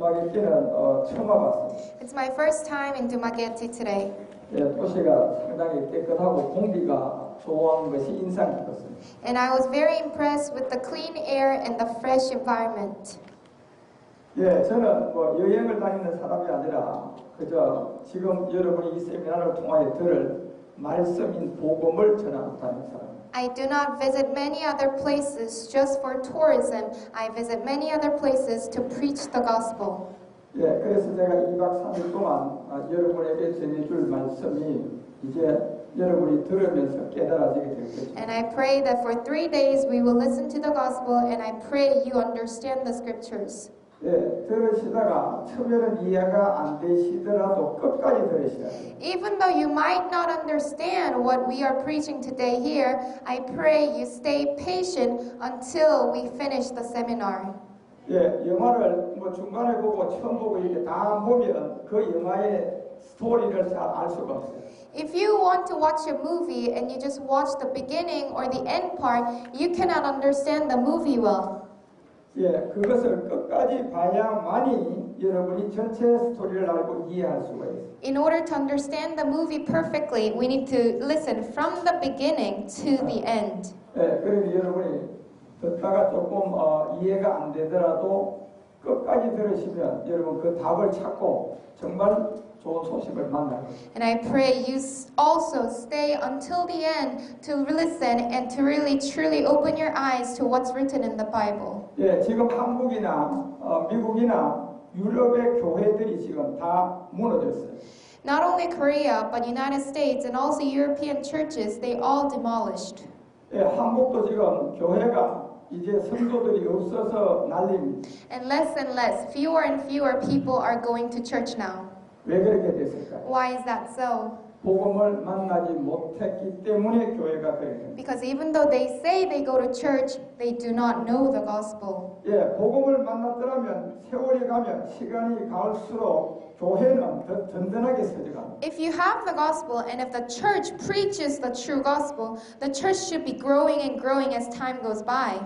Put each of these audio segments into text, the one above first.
두마게티는 처음 와봤습니다. It's my first time in Dumaguete today. 예, 도시가 상당히 깨끗하고 공기가 좋은 것이 인상 깊었습니다. And I was very impressed with the clean air and the fresh environment. 예, 저는 뭐 여행을 다니는 사람이 아니라 그저 지금 여러분이 이 세미나를 통하여 들을 말씀인 복음을 전하고 다니는 사람. I do not visit many other places just for tourism. I visit many other places to preach the gospel. 예, 그래서 제가 2박 3일 동안 여러분에게 전해줄 말씀이 이제 여러분이 들으면서 깨달아지게 될 것입니다. And I pray that for 3 days we will listen to the gospel, and I pray you understand the scriptures. 예, 들으시다가 처음에는 이해가 안 되시더라도 끝까지 들으셔야 돼요. Even though you might not understand what we are preaching today here, I pray you stay patient until we finish the seminar. 예, 영화를 뭐 중간에 보고 처음 보고 이렇게 다 보면 그 영화의 스토리를 잘 알 수가 없어요. If you want to watch a movie and you just watch the beginning or the end part, you cannot understand the movie well. 예, 그것을 끝까지 봐야만이 여러분이 전체 스토리를 알고 이해할 수가 있어요. In order to understand the movie perfectly, we need to listen from the beginning to the end. 예, 그러니 여러분이 듣다가 조금 이해가 안 되더라도 끝까지 들으시면 여러분 그 답을 찾고 정말 좋은 소식을 만날 것입니다. And I pray you also stay until the end to listen and to really truly open your eyes to what's written in the Bible. 예, 지금 한국이나 미국이나 유럽의 교회들이 지금 다 무너졌어요. Not only Korea, but United States and also European churches, they all demolished. 예, 한국도 지금 교회가 이제 성도들이 없어서 난립니다. And less, fewer and fewer people are going to church now. 왜 그렇게 됐을까요? Why is that so? 복음을 만나지 못했기 때문에 교회가 그렇게 됩니다. Because even though they say they go to church, they do not know the gospel. 예, 복음을 만났더라면 세월이 가면 시간이 갈수록 교회는 더 든든하게 서져갑니다. If you have the gospel and if the church preaches the true gospel, the church should be growing and growing as time goes by.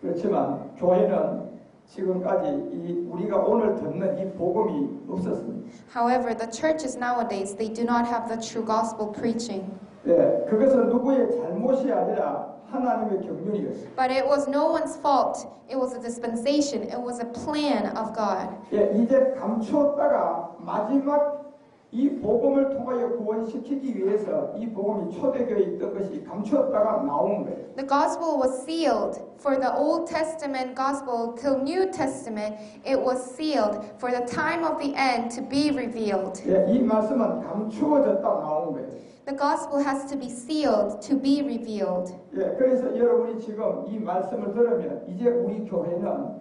그렇지만 교회는 지금까지 우리가 오늘 듣는 이 복음이 없었습니다. However, the churches nowadays, they do not have the true gospel preaching. 예, 그것은 누구의 잘못이 아니라 하나님의 경륜이었어요. But it was no one's fault. It was a dispensation. It was a plan of God. 예, 이제 감추었다가 마지막 이 복음을 통하여 구원시키기 위해서 이 복음이 초대교회에 있던 것이 감추었다가 나온 거예요. The gospel was sealed. For the Old Testament gospel till New Testament, it was sealed for the time of the end to be revealed. 예, 이 말씀은 감추어졌다 나온 거예요. The gospel has to be sealed to be revealed. 예, 그래서 여러분이 지금 이 말씀을 들으면 이제 우리 교회는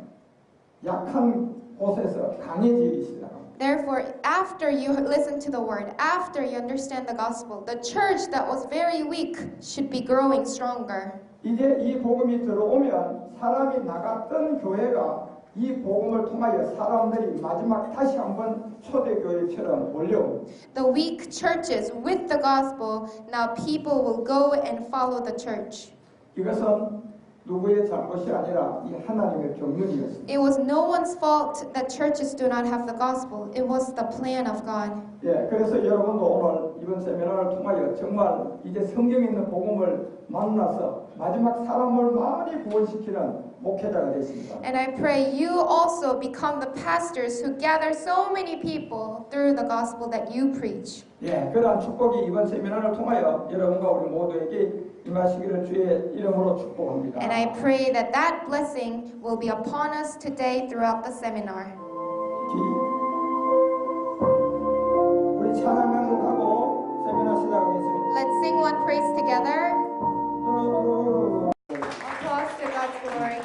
약한 곳에서 강해지기 시작합니다. Therefore, after you listen to the word, after you understand the gospel, the church that was very weak should be growing stronger. 이제 이 복음이 들어오면 사람이 나갔던 교회가 이 복음을 통하여 사람들이 마지막 다시 한번 초대교회처럼 몰려옵니다. The weak churches with the gospel, now people will go and follow the church. 이것은 누구의 잘못이 아니라 이 하나님의 경륜이었습니다. It was no one's fault that churches do not have the gospel. It was the plan of God. 예, 그래서 여러분도 오늘 이번 세미나를 통하여 정말 이제 성경에 있는 복음을 만나서 마지막 사람을 많이 구원시키는 목회자가 됐습니다. And I pray you also become the pastors who gather so many people through the gospel that you preach. 예, 그러한 축복이 이번 세미나를 통하여 여러분과 우리 모두에게 임하시기를 주의 이름으로 축복합니다. And I pray that that blessing will be upon us today throughout the seminar. 우리 찬양 명곡하고 세미나 시작하겠습니다. Let's sing one praise together. Applause to God's glory.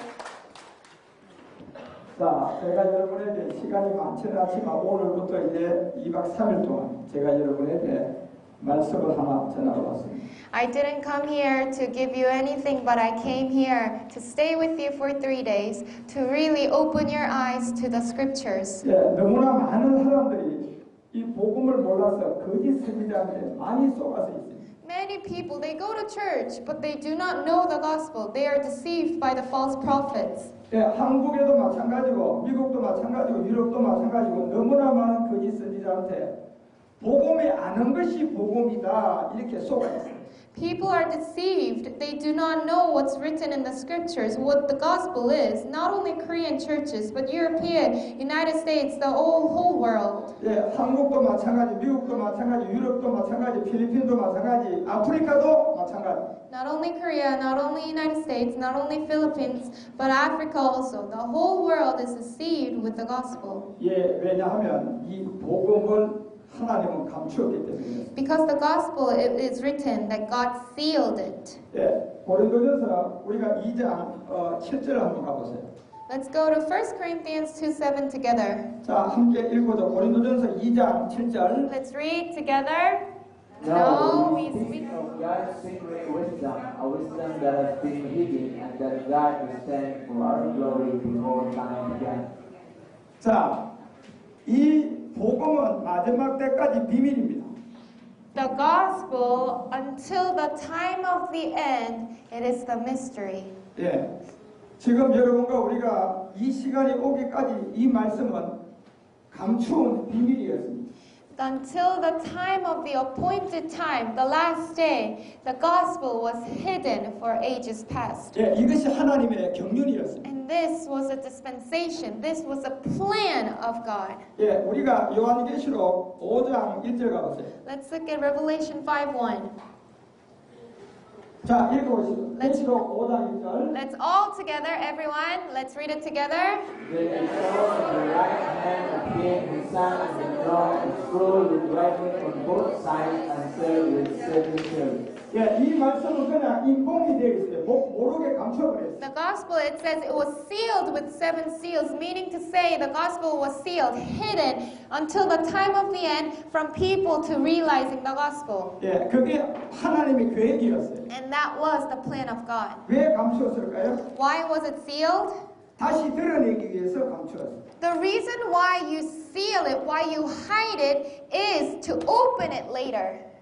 자, 제가 여러분에게 시간이 많지는 않지만 오늘부터 이제 2박 3일 동안 제가 여러분에게 말씀을 하나 전하러 왔습니다. I didn't come here to give you anything, but I came here to stay with you for 3 days, to really open your eyes to the scriptures. 예, 너무나 많은 사람들이 이 복음을 몰라서 거짓 선지자한테 많이 속아서 있습니다. Many people, they go to church, but they do not know the gospel. They are deceived by the false prophets. 예, 한국에도 마찬가지고 미국도 마찬가지고 유럽도 마찬가지고 너무나 많은 거짓 선지자한테 복음이 아는 것이 복음이다 이렇게 속아 있어요. People are deceived. They do not know what's written in the scriptures, what the gospel is. Not only Korean churches, but European, United States, the whole world. 예, 한국도 마찬가지, 미국도 마찬가지, 유럽도 마찬가지, 필리핀도 마찬가지, 아프리카도 마찬가지. Not only Korea, not only United States, not only Philippines, but Africa also. The whole world is deceived with the gospel. 예, 왜냐하면 이 복음을 하나님은 감추었기 때문에. Because the gospel, it is written that God sealed it. 예, 고린도전서 우리가 2장 7절 한번 가보세요. Let's go to 1 Corinthians 2:7 together. 자, 함께 읽어줘. 고린도전서 2장 7절. Let's read together. Now we speak of God's secret wisdom, a wisdom that has been hidden and that God will send for our glory before time began. 자, 이 복음은 마지막 때까지 비밀입니다. The gospel, until the time of the end, it is the mystery. 예, 지금 여러분과 우리가 이 시간이 오기까지 이 말씀은 감추온 비밀이었습니다. Until the time of the appointed time, the last day, the gospel was hidden for ages past. 예, 이것이 하나님의 경륜이었습니다. And this was a dispensation. This was a plan of God. 예, 우리가 요한계시록 5장 1절 가보세요. Let's look at Revelation 5:1. 자, 읽어보시죠. 계시록 5장 1절. Let's all together, everyone, let's read it together. Then I saw in the right hand of him who sat on the throne a scroll with writing on both sides and sealed with 7 seals. 예, 이 말씀은 그냥 인공이 되어 있어요. 모르게 감춰버렸어요. The gospel, it says it was sealed with 7 seals, meaning to say the gospel was sealed, hidden until the time of the end from people to realizing the gospel. 예, 그게 하나님의 계획이었어요. And that was the plan of God. 왜 감추었을까요? Why was it sealed? 다시 드러내기 위해서 감추었어요. The reason why you seal it, why you hide it, is to open it later.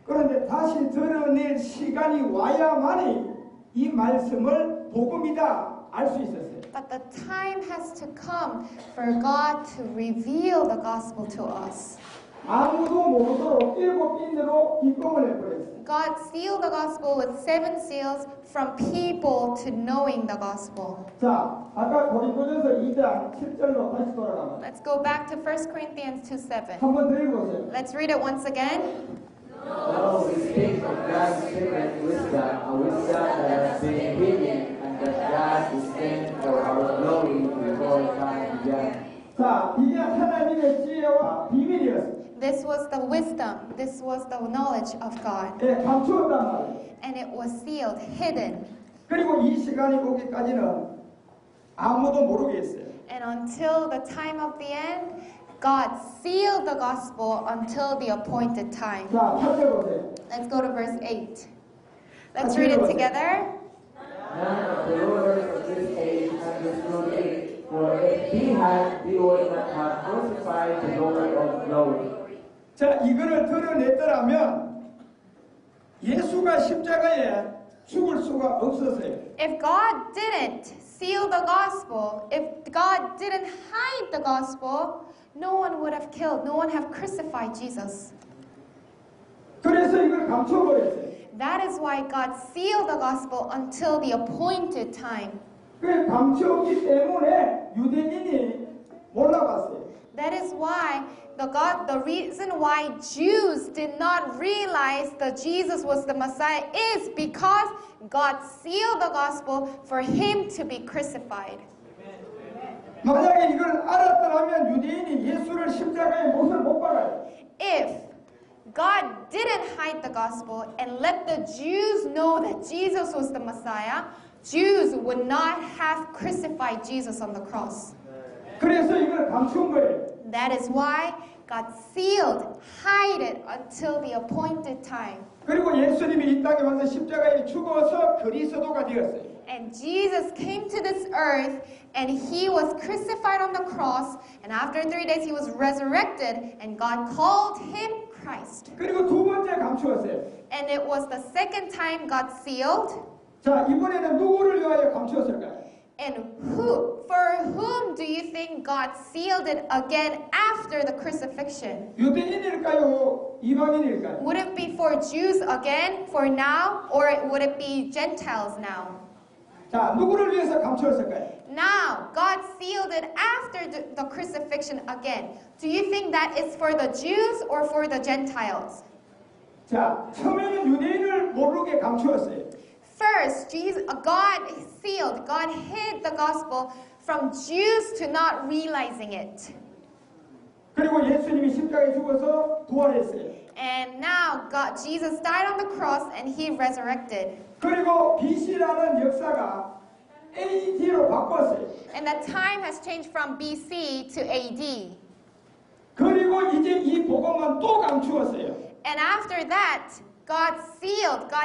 그런데 다시 드러낼 시간이 와야만이 이 말씀을 복음이다 알 수 있었어요. But the time has to come for God to reveal the gospel to us. 아무도 모르도록 7인으로 입금을 해버렸어요. God sealed the gospel with 7 seals from people to knowing the gospel. 자, 아까 고린도전서 2장 7절로 다시 돌아가면 Let's go back to 1 Corinthians 2:7. 한번 더 읽어보세요. Let's read it once again. Now we speak of God's secret wisdom, a wisdom that has been hidden and that God will send for our glory before time began. 자, 이게 하나님의 지혜와 비밀이었어요. This was the wisdom, this was the knowledge of God. 예, 감추었단 말이에요. And it was sealed, hidden. 그리고 이 시간이 오기까지는 아무도 모르게 했어요. And until the time of the end, God sealed the gospel until the appointed time. 자, 8절 보세요. Let's go to verse 8. Let's read it together. None of the rulers of this age understood it, for if he had, he would not have crucified the Lord of glory. 자, 이거를 드러냈더라면 예수가 십자가에 죽을 수가 없었어요. If God didn't seal the gospel, if God didn't hide the gospel, no one would have killed, no one have crucified Jesus. 그래서 이걸 감춰버렸어요. That is why God sealed the gospel until the appointed time. 그 감추었기 때문에 유대인이 몰라봤어요. That is why the reason why Jews did not realize that Jesus was the Messiah is because God sealed the gospel for him to be crucified. 만약에 이걸 알았더라면 유대인이 예수를 십자가에 못을 못 박아요. If God didn't hide the gospel and let the Jews know that Jesus was the Messiah, Jews would not have crucified Jesus on the cross. 그래서 이걸 감춘 거예요. That is why God sealed, hide it until the appointed time. 그리고 예수님이 이 땅에 와서 십자가에 죽어서 그리스도가 되었어요. And Jesus came to this earth and he was crucified on the cross, and after 3 days he was resurrected, and God called him Christ. 그리고 두 번째 감추었어요. And it was the second time God sealed. 자, 이번에는 누구를 위하여 감추었을까요? And for whom do you think God sealed it again after the crucifixion? 유대인일까요? 이방인일까요? Would it be for Jews again, for now, or would it be Gentiles now? 자, 누구를 위해서 감추었을까요? Now, God sealed it after the crucifixion again. Do you think that is for the Jews or for the Gentiles? 자, 처음에는 유대인을 모르게 감추었어요. First, God hid the gospel from Jews to not realizing it. 그리고 예수님이 십자가에 죽어서 부활했어요. And now Jesus died on the cross and he resurrected. 그리고 BC라는 역사가 AD로 바꿨어요. And that time has changed from BC to AD. 그리고 이제 이 복음은 또 감추었어요. And after that, God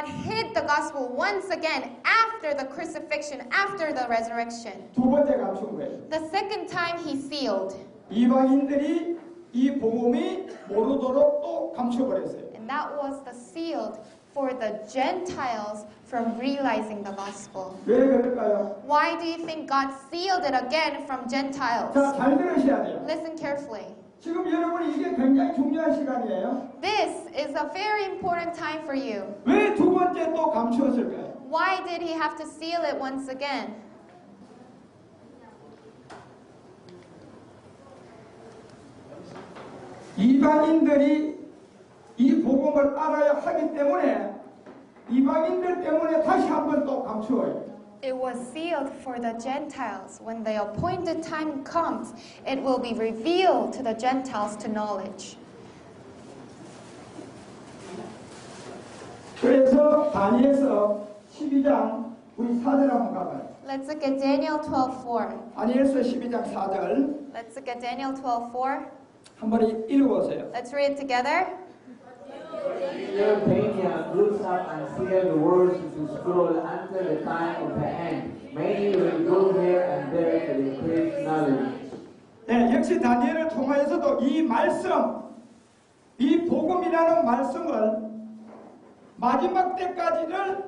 hid the gospel once again after the crucifixion, after the resurrection. 두 번째 감춘 거예요. The second time he sealed. 이방인들이 이 복음이 모르도록 또 감춰버렸어요. And that was the sealed for the Gentiles from realizing the gospel. 왜 그럴까요? Why do you think God sealed it again from Gentiles? 자, 잘 들으셔야 돼요. Listen carefully. 지금 여러분이 이게 굉장히 중요한 시간이에요. This is a very important time for you. 왜 두 번째 또 감추었을까요? Why did he have to seal it once again? 이방인들이 이 복음을 알아야 하기 때문에 이방인들 때문에 다시 한번 또 감추어요. It was sealed for the Gentiles. When the appointed time comes, it will be revealed to the Gentiles to knowledge. 그래서 다니엘서 12장 우리 4절 한번 가봐요. Let's look at Daniel 12:4. 다니엘서 12장 4절 Let's look at Daniel 12:4. 한번 읽어보세요. Let's read it together. Daniel looks up and sees the words into scroll until the time of the end. Many will go here and there to increase knowledge. 네, 역시 다니엘을 통하여서도 이 말씀, 이 복음이라는 말씀을 마지막 때까지를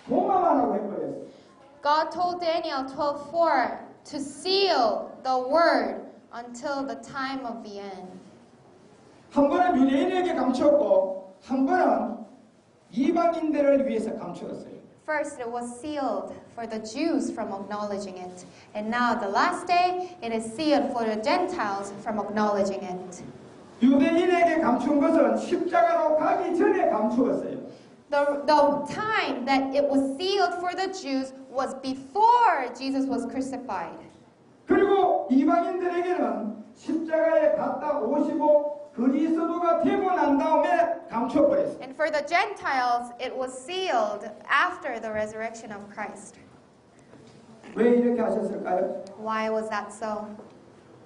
봉합 하라고 해버렸어요. God told Daniel 12:4 to seal the word until the time of the end. 한 번은 유대인에게 감추었고 한 번은 이방인들을 위해서 감추었어요. First, it was sealed for the Jews from acknowledging it. And now, the last day, it is sealed for the Gentiles from acknowledging it. 유대인에게 감춘 것은 십자가로 가기 전에 감추었어요. The time that it was sealed for the Jews was before Jesus was crucified. 그리고 이방인들에게는 십자가에 갔다 오시고 그리스도가 되고 난 다음에 감춰버렸어요. And for the Gentiles, it was sealed after the resurrection of Christ. 왜 이렇게 하셨을까요? Why was that so?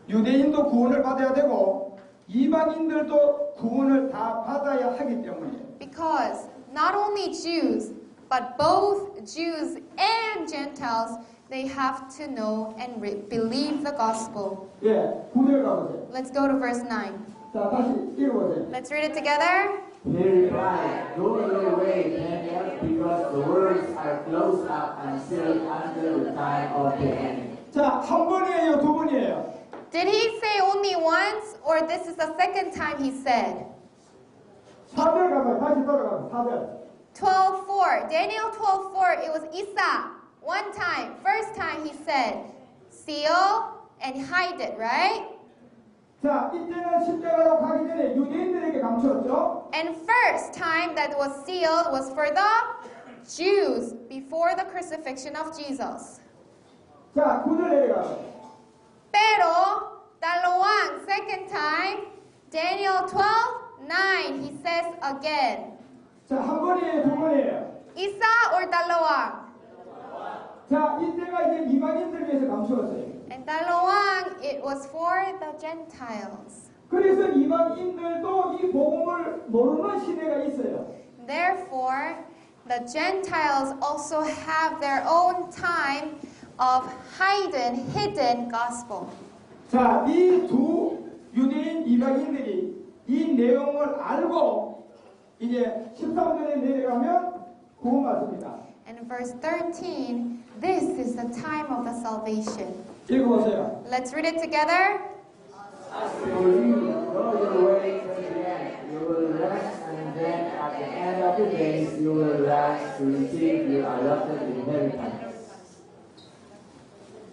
유대인도 구원을 받아야 되고 이방인들도 구원을 다 받아야 하기 때문이에요. Because not only Jews, but both Jews and Gentiles, they have to know and believe the gospel. 예, 9절 가보세요. Let's go to verse 9. 자, 다시 읽어보세요. Let's read it together. He replied, "Go your way, Daniel, because the words are closed up and sealed until the time of the end." 자, 한 번이에요, 두 번이에요? Did he say only once, or this is the second time he said? 4절 가봐요. 다시 돌아가요. 4절. 12:4. Daniel 12:4. It was Isa. One time. First time he said, seal and hide it, right? 자, 이때는 십자가로 가기 전에 유대인들에게 감추었죠. And first time that was sealed was for the Jews before the crucifixion of Jesus. 자, 9절 내려가요. Pero, dalawang, second time, Daniel 12:9, he says again. 자, 한 번이에요, 두 번이에요? Isa or dalawang? 자, 이때가 이제 이방인들 위해서 감추었어요. And dalawang, it was for the Gentiles. 그래서 이방인들도 이 복음을 모르는 시대가 있어요. Therefore, the Gentiles also have their own time of hidden gospel. 자, 이 두 유대인 이방인들이 이 내용을 알고 이제 13절에 내려가면 구원받습니다. And in verse 13, This is the time of the salvation. 읽어보세요. Let's read it together. For you know your way to the end. You will rest, and then at the end of the days, you will rise to receive your allotted inheritance.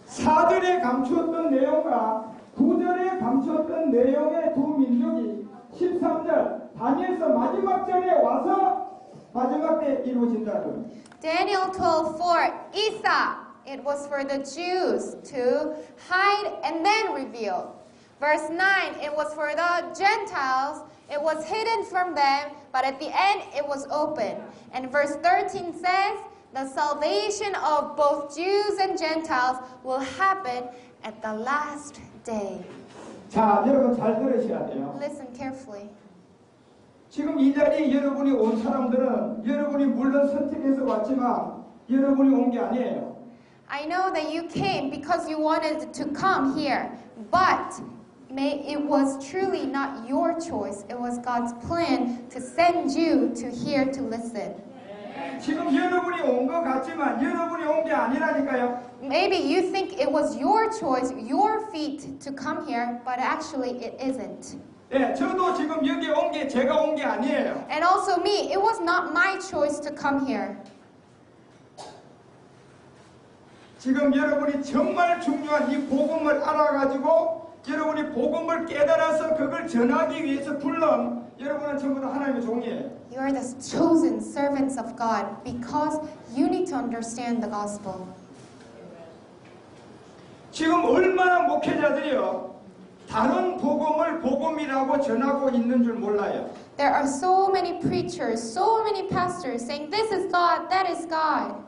4절에 감추었던 내용과 9절에 감추었던 내용의 두 민족이 13절 다니엘서 마지막 절에 와서 마지막 때 이루어진다는 Daniel 12:4, Isa, it was for the Jews to hide and then reveal. Verse 9, it was for the Gentiles, it was hidden from them, but at the end it was open. And verse 13 says, the salvation of both Jews and Gentiles will happen at the last day. 자, 여러분 잘 들으셔야 돼요. Listen carefully. 지금 이 자리에 여러분이 온 사람들은 여러분이 물론 선택해서 왔지만 여러분이 온 게 아니에요. I know that you came because you wanted to come here, but it was truly not your choice. It was God's plan to send you to here to listen. 지금 여러분이 온 것 같지만 여러분이 온 게 아니라니까요. Maybe you think it was your choice, your feet to come here, but actually it isn't. 예, 저도 지금 여기 온 게 제가 온 게 아니에요. And also me, it was not my choice to come here. 지금 여러분이 정말 중요한 이 복음을 알아가지고 여러분이 복음을 깨달아서 그걸 전하기 위해서 불른 여러분은 전부 다 하나님의 종이에요. You are the chosen servants of God because you need to understand the gospel. 지금 얼마나 목회자들이요 다른 복음을 복음이라고 전하고 있는 줄 몰라요. There are so many preachers, so many pastors saying this is God, that is God.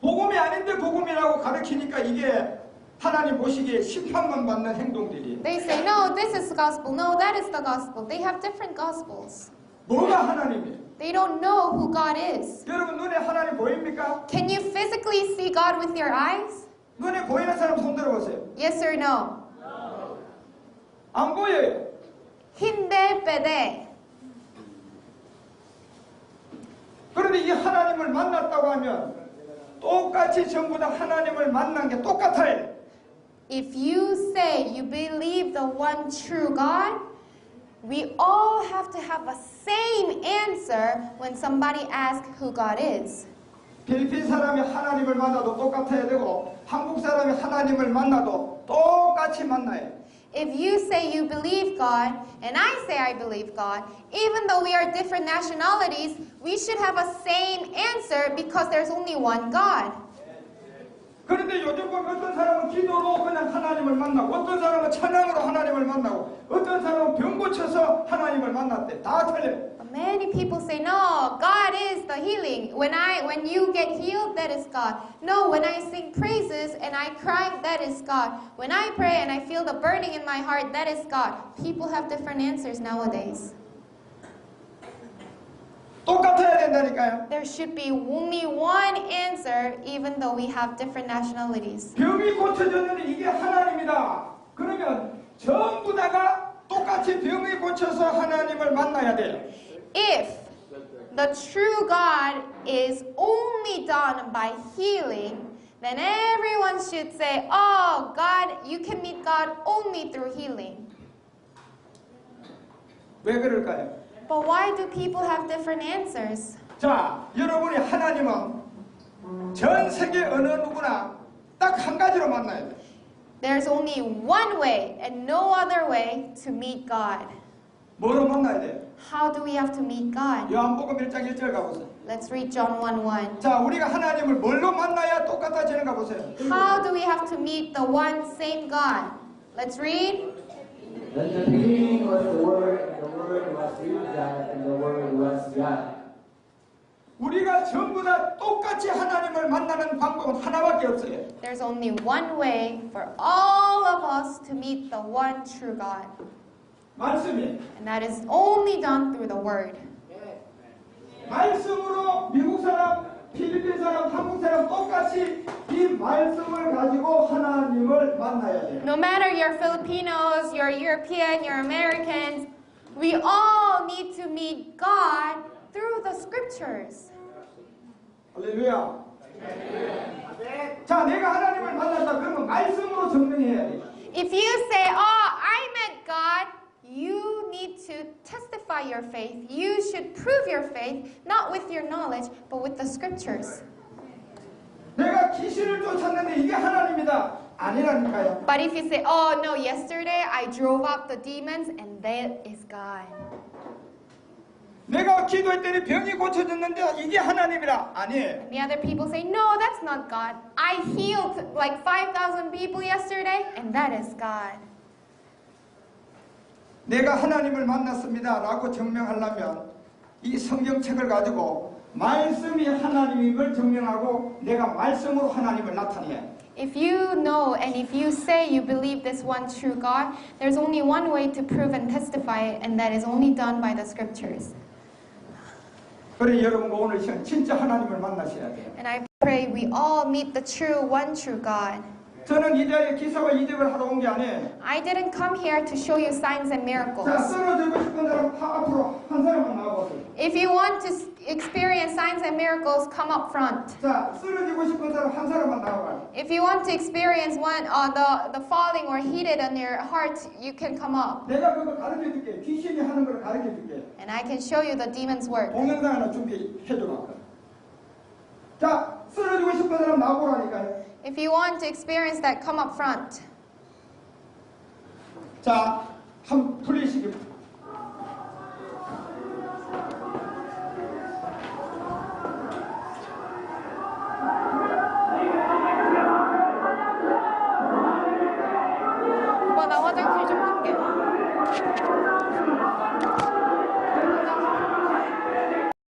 복음이 아닌데 복음이라고 가르치니까 이게 하나님 보시기에 심판만 받는 행동들이. They say no, this is the gospel, no, that is the gospel. They have different gospels. 뭐가 하나님이에요? They don't know who God is. 여러분 눈에 하나님 보입니까? Can you physically see God with your eyes? 눈에 보이는 사람 손 들어보세요. Yes or no? 안 보여요. Hindi pwede. 그런데 이 하나님을 만났다고 하면 똑같이 전부 다 하나님을 만난 게 똑같아요. If you say you believe the one true God, we all have to have a same answer when somebody asks who God is. 필리핀 사람이 하나님을 만나도 똑같아야 되고 한국 사람이 하나님을 만나도 똑같이 만나요. If you say you believe God, and I say I believe God, even though we are different nationalities, we should have a same answer because there's only one God. 그런데 요즘 보면 어떤 사람은 기도로 그냥 하나님을 만나고 어떤 사람은 찬양으로 하나님을 만나고 어떤 사람은 병 고쳐서 하나님을 만났대. 다 틀려요. Many people say, no, God is the healing. When you get healed, that is God. No, when I sing praises and I cry, that is God. When I pray and I feel the burning in my heart, that is God. People have different answers nowadays. 똑같아야 된다니까요. There should be only one answer, even though we have different nationalities. 병이 고쳐졌는데 이게 하나님이다. 그러면 전부 다가 똑같이 병이 고쳐서 하나님을 만나야 돼요. If the true God is only done by healing, then everyone should say, oh, God, you can meet God only through healing. 왜 그럴까요? But why do people have different answers? 자, 여러분이 하나님은 전 세계 어느 누구나 딱 한 가지로 만나야 돼요. There's only one way and no other way to meet God. 뭐로 만나야 돼요? How do we have to meet God? 요한복음 1장 1절 가보세요. Let's read John 1:1. 자, 우리가 하나님을 뭘로 만나야 똑같아지는가 보세요. How do we have to meet the one same God? Let's read. In the beginning was the Word, and the Word was with God, and the Word was God. 우리가 전부 다 똑같이 하나님을 만나는 방법은 하나밖에 없어요. There's only one way for all of us to meet the one true God. 말씀이. And that is only done through the Word. 말씀으로 미국 사람, 필리핀 사람, 한국 사람 똑같이 이 말씀을 가지고 하나님을 만나야 돼요. No matter you're Filipinos, you're European, you're Americans, we all need to meet God through the scriptures. 할렐루야. 자, 내가 하나님을 만났다 그러면 말씀으로 증명해야 돼. If you say, oh, I met God, you need to testify your faith. You should prove your faith, not with your knowledge, but with the scriptures. 내가 귀신을 쫓았는데 이게 하나님이다. 아니라니까요. But if you say, oh, no, yesterday I drove out the demons, and that is God. 내가 기도했더니 병이 고쳐졌는데 이게 하나님이라. 아니. And the other people say, no, that's not God. I healed like 5,000 people yesterday, and that is God. 내가 하나님을 만났습니다 라고 증명하려면 이 성경책을 가지고 말씀이 하나님임을 증명하고 내가 말씀으로 하나님을 나타내야 해. If you know and if you say you believe this one true God, there's only one way to prove and testify it, and that is only done by the scriptures. 그래 여러분 오늘 시간 진짜 하나님을 만나셔야 돼요. And I pray we all meet the true one true God. 저는 이 자리에 기사와 이적을 하러 온 게 아니에요. I didn't come here to show you signs and miracles. 자, 쓰러지고 싶은 사람 앞으로 한 사람만 나와보세요. If you want to experience signs and miracles, come up front. 자, 쓰러지고 싶은 사람 한 사람만 나와봐요. If you want to experience the falling or heated on your heart, you can come up. 내가 그거 가르쳐 줄게. 귀신이 하는 걸 가르쳐 줄게. And I can show you the demon's work. 동영상 하나 준비해 줘. 자, 쓰러지고 싶은 사람 나오라니까요. If you want to experience that, come up front. 자, 한 풀리시기